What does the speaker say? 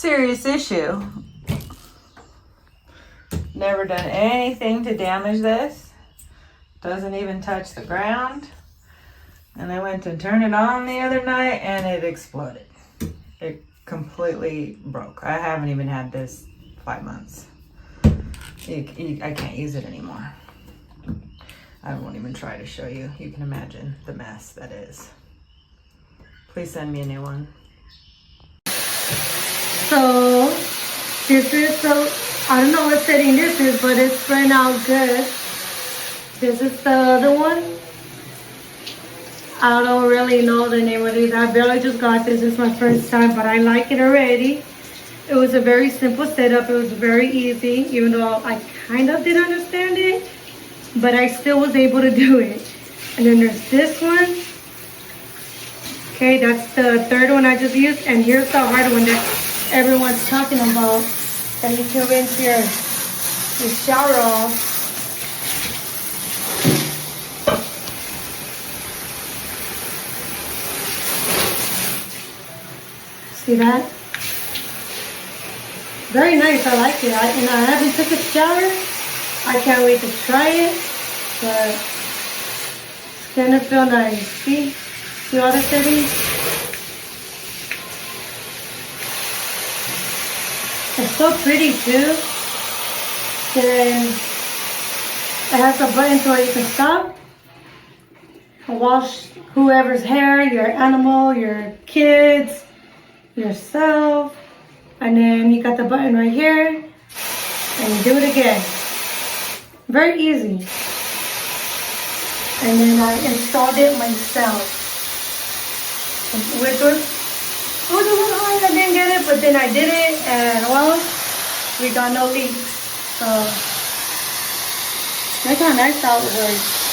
serious issue. Never done anything to damage this. Doesn't even touch the ground. And I went to turn it on the other night and it exploded. It completely broke. I haven't even had this 5 months. I can't use it anymore. I won't even try to show you. You can imagine the mess that is. Please send me a new one. So this is the, I don't know what setting this is, but it's spraying out good. This is the other one. I don't really know the name of these. I barely just got this. It's my first time, but I like it already. It was a very simple setup. It was very easy, even though I kind of didn't understand it, but I still was able to do it. And then there's this one. Okay, that's the third one I just used. And here's the hard one that everyone's talking about, that you can rinse your shower off. See that? Very nice, I like it. And I haven't took a shower. I can't wait to try it, but it's gonna feel nice. See all the settings? It's so pretty too. Then it has a button so you can stop and wash whoever's hair, your animal, your kids, yourself. And then you got the button right here and you do it again. Very easy. And then I installed it myself. Which was a little hard. I didn't get it, but then I did it, and well, we got no leaks. So look how nice that works.